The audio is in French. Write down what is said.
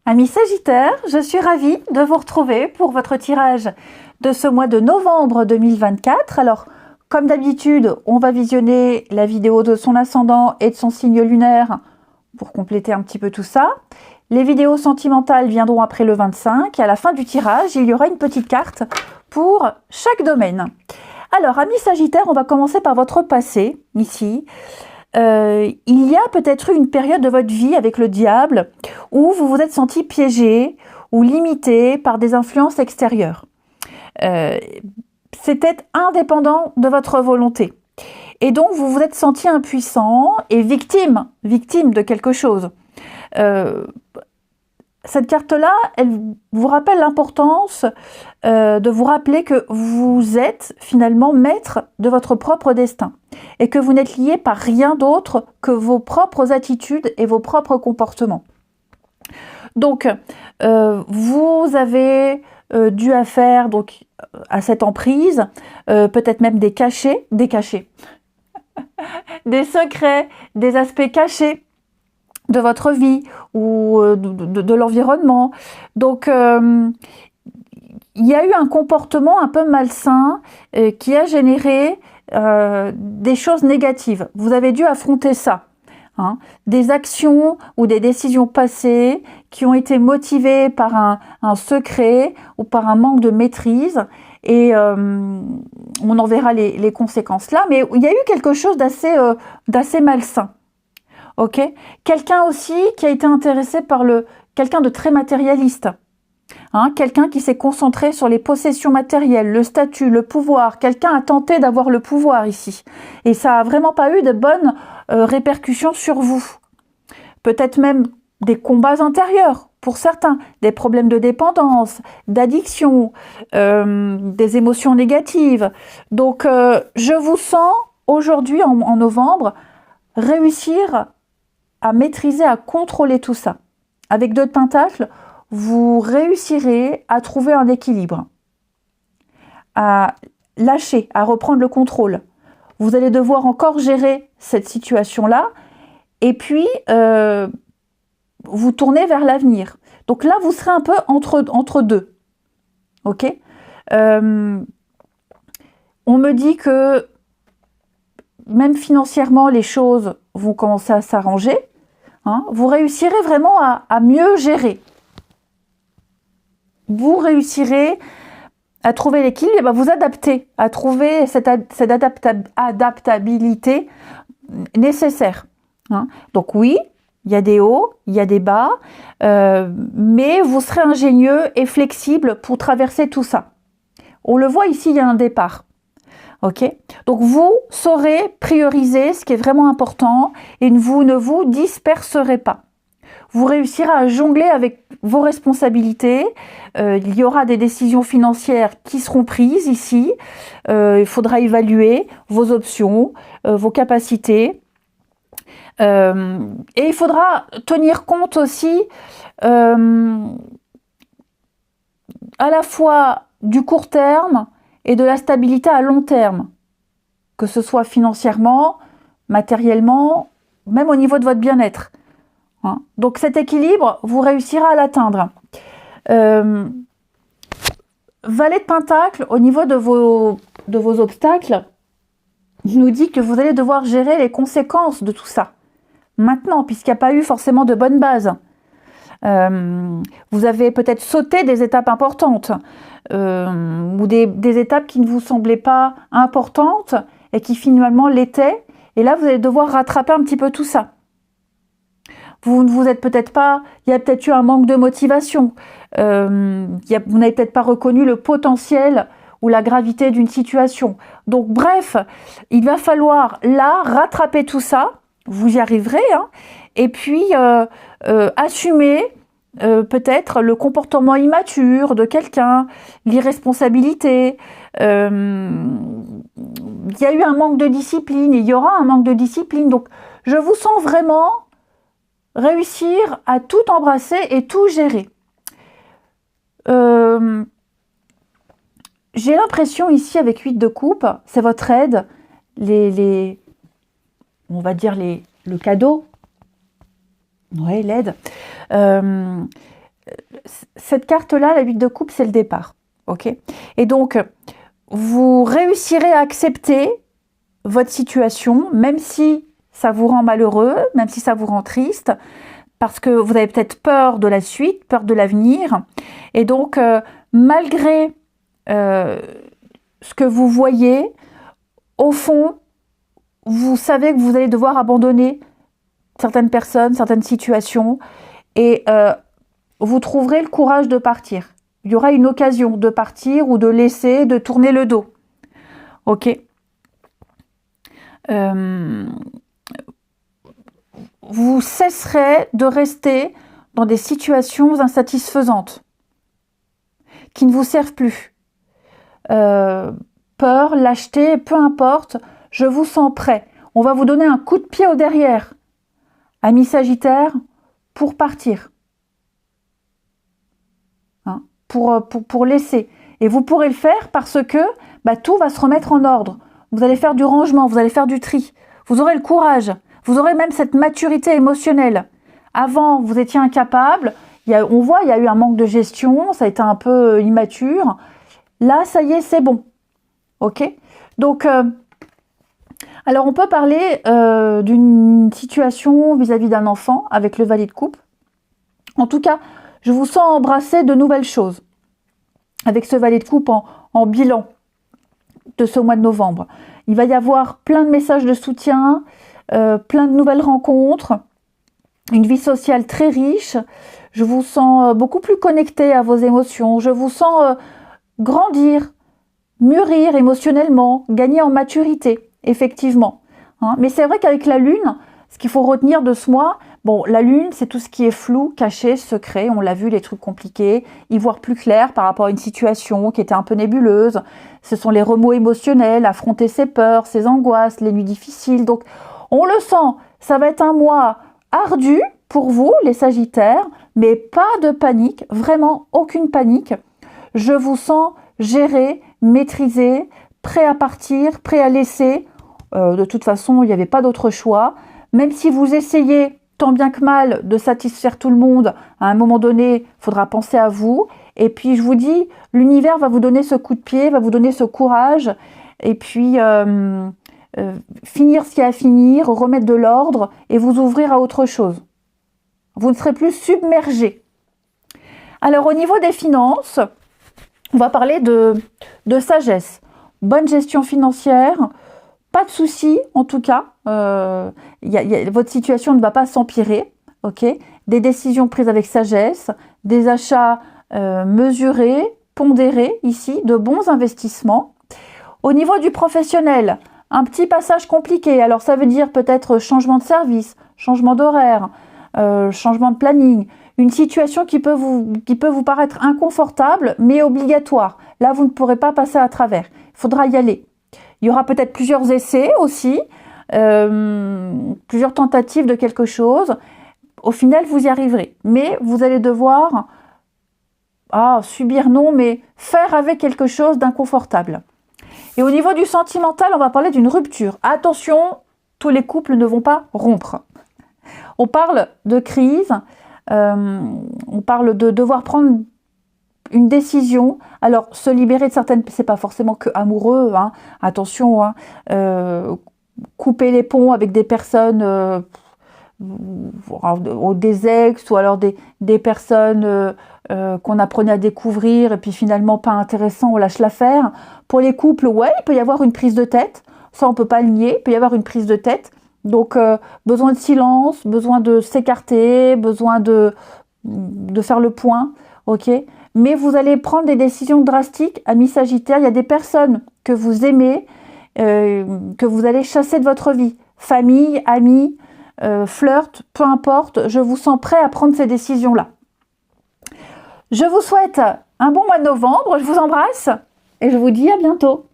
Amis Sagittaires, je suis ravie de vous retrouver pour votre tirage de ce mois de novembre 2024. Alors, comme d'habitude, on va visionner la vidéo de son ascendant et de son signe lunaire pour compléter un petit peu tout ça. Les vidéos sentimentales viendront après le 25 et à la fin du tirage, il y aura une petite carte pour chaque domaine. Alors, amis Sagittaires, on va commencer par votre passé, ici. Il y a peut-être eu une période de votre vie avec le diable où vous vous êtes senti piégé ou limité par des influences extérieures. C'était indépendant de votre volonté. Et donc, vous vous êtes senti impuissant et victime de quelque chose. Cette carte-là, elle vous rappelle l'importance de vous rappeler que vous êtes finalement maître de votre propre destin et que vous n'êtes lié par rien d'autre que vos propres attitudes et vos propres comportements. Donc, vous avez dû affaire donc, à cette emprise, peut-être même des cachets, des secrets, des aspects cachés de votre vie ou de l'environnement. Donc, il y a eu un comportement un peu malsain qui a généré des choses négatives. Vous avez dû affronter ça. Hein, des actions ou des décisions passées qui ont été motivées par un secret ou par un manque de maîtrise. Et on en verra les conséquences là. Mais il y a eu quelque chose d'assez malsain. Ok, quelqu'un aussi qui a été intéressé par quelqu'un de très matérialiste, hein, quelqu'un qui s'est concentré sur les possessions matérielles, le statut, le pouvoir. Quelqu'un a tenté d'avoir le pouvoir ici, et ça a vraiment pas eu de bonnes répercussions sur vous. Peut-être même des combats intérieurs pour certains, des problèmes de dépendance, d'addiction, des émotions négatives. Donc, je vous sens aujourd'hui en novembre réussir à maîtriser, à contrôler tout ça. Avec 2 de Pentacles, vous réussirez à trouver un équilibre, à lâcher, à reprendre le contrôle. Vous allez devoir encore gérer cette situation-là et puis vous tournez vers l'avenir. Donc là, vous serez un peu entre deux. Ok, on me dit que même financièrement, les choses vont commencer à s'arranger. Hein, vous réussirez vraiment à mieux gérer. Vous réussirez à trouver l'équilibre et vous adapter, à trouver cette adaptabilité nécessaire. Hein. Donc oui, il y a des hauts, il y a des bas, mais vous serez ingénieux et flexible pour traverser tout ça. On le voit ici, il y a un départ. Ok, donc vous saurez prioriser ce qui est vraiment important et vous ne vous disperserez pas. Vous réussirez à jongler avec vos responsabilités. Il y aura des décisions financières qui seront prises ici. Il faudra évaluer vos options, vos capacités. Et il faudra tenir compte aussi à la fois du court terme et de la stabilité à long terme, que ce soit financièrement, matériellement, même au niveau de votre bien-être. Hein. Donc cet équilibre, vous réussirez à l'atteindre. Valet de Pentacle, au niveau de vos obstacles, nous dit que vous allez devoir gérer les conséquences de tout ça. Maintenant, puisqu'il n'y a pas eu forcément de bonne base. Vous avez peut-être sauté des étapes importantes ou des étapes qui ne vous semblaient pas importantes et qui finalement l'étaient. Et là, vous allez devoir rattraper un petit peu tout ça. Vous ne vous êtes peut-être pas... Il y a peut-être eu un manque de motivation. Vous n'avez peut-être pas reconnu le potentiel ou la gravité d'une situation. Donc bref, il va falloir là rattraper tout ça. Vous y arriverez, hein. Et puis assumer peut-être le comportement immature de quelqu'un, l'irresponsabilité. Il y a eu un manque de discipline, il y aura un manque de discipline. Donc je vous sens vraiment réussir à tout embrasser et tout gérer. J'ai l'impression ici avec 8 de coupe, c'est votre aide, on va dire le cadeau, ouais, l'aide. cette carte-là, la 8 de coupe, c'est le départ. Ok. Et donc, vous réussirez à accepter votre situation, même si ça vous rend malheureux, même si ça vous rend triste, parce que vous avez peut-être peur de la suite, peur de l'avenir. Et donc, malgré ce que vous voyez, au fond, vous savez que vous allez devoir abandonner certaines personnes, certaines situations, et vous trouverez le courage de partir. Il y aura une occasion de partir ou de laisser, de tourner le dos. Ok. Vous cesserez de rester dans des situations insatisfaisantes qui ne vous servent plus. Peur, lâcheté, peu importe, je vous sens prêt. On va vous donner un coup de pied au derrière, ami Sagittaire, pour partir. Hein, pour laisser. Et vous pourrez le faire parce que tout va se remettre en ordre. Vous allez faire du rangement, vous allez faire du tri. Vous aurez le courage. Vous aurez même cette maturité émotionnelle. Avant, vous étiez incapable. On voit, il y a eu un manque de gestion. Ça a été un peu immature. Là, ça y est, c'est bon. Ok. Donc, alors on peut parler d'une situation vis-à-vis d'un enfant avec le valet de coupe. En tout cas, je vous sens embrasser de nouvelles choses avec ce valet de coupe en bilan de ce mois de novembre. Il va y avoir plein de messages de soutien, plein de nouvelles rencontres, une vie sociale très riche. Je vous sens beaucoup plus connecté à vos émotions. Je vous sens grandir, mûrir émotionnellement, gagner en maturité, effectivement. Hein, mais c'est vrai qu'avec la Lune, ce qu'il faut retenir de ce mois, la Lune, c'est tout ce qui est flou, caché, secret. On l'a vu, les trucs compliqués, y voir plus clair par rapport à une situation qui était un peu nébuleuse. Ce sont les remous émotionnels, affronter ses peurs, ses angoisses, les nuits difficiles. Donc, on le sent, ça va être un mois ardu pour vous, les Sagittaires, mais pas de panique, vraiment aucune panique. Je vous sens géré, maîtrisé, prêt à partir, prêt à laisser. De toute façon, il n'y avait pas d'autre choix. Même si vous essayez tant bien que mal de satisfaire tout le monde, à un moment donné, il faudra penser à vous. Et puis, je vous dis, l'univers va vous donner ce coup de pied, va vous donner ce courage. Et puis, finir ce qu'il y a à finir, remettre de l'ordre et vous ouvrir à autre chose. Vous ne serez plus submergé. Alors, au niveau des finances, on va parler de sagesse. Bonne gestion financière. Pas de soucis, en tout cas. Votre situation ne va pas s'empirer. Okay, des décisions prises avec sagesse, des achats mesurés, pondérés ici, de bons investissements. Au niveau du professionnel, un petit passage compliqué. Alors ça veut dire peut-être changement de service, changement d'horaire, changement de planning. Une situation qui peut vous paraître inconfortable, mais obligatoire. Là, vous ne pourrez pas passer à travers. Il faudra y aller. Il y aura peut-être plusieurs essais aussi, plusieurs tentatives de quelque chose. Au final, vous y arriverez. Mais vous allez devoir, subir non, mais faire avec quelque chose d'inconfortable. Et au niveau du sentimental, on va parler d'une rupture. Attention, tous les couples ne vont pas rompre. On parle de crise, on parle de devoir prendre une décision. Alors, se libérer de certaines... C'est pas forcément que amoureux, hein. Attention, hein. Couper les ponts avec des personnes... des ex ou alors des personnes qu'on apprenait à découvrir et puis finalement pas intéressant, on lâche l'affaire. Pour les couples, ouais, il peut y avoir une prise de tête. Ça, on peut pas le nier. Il peut y avoir une prise de tête. Donc, besoin de silence, besoin de s'écarter, besoin de faire le point. Ok ? Mais vous allez prendre des décisions drastiques, amis Sagittaire. Il y a des personnes que vous aimez, que vous allez chasser de votre vie. Famille, amis, flirt, peu importe. Je vous sens prêt à prendre ces décisions-là. Je vous souhaite un bon mois de novembre. Je vous embrasse et je vous dis à bientôt.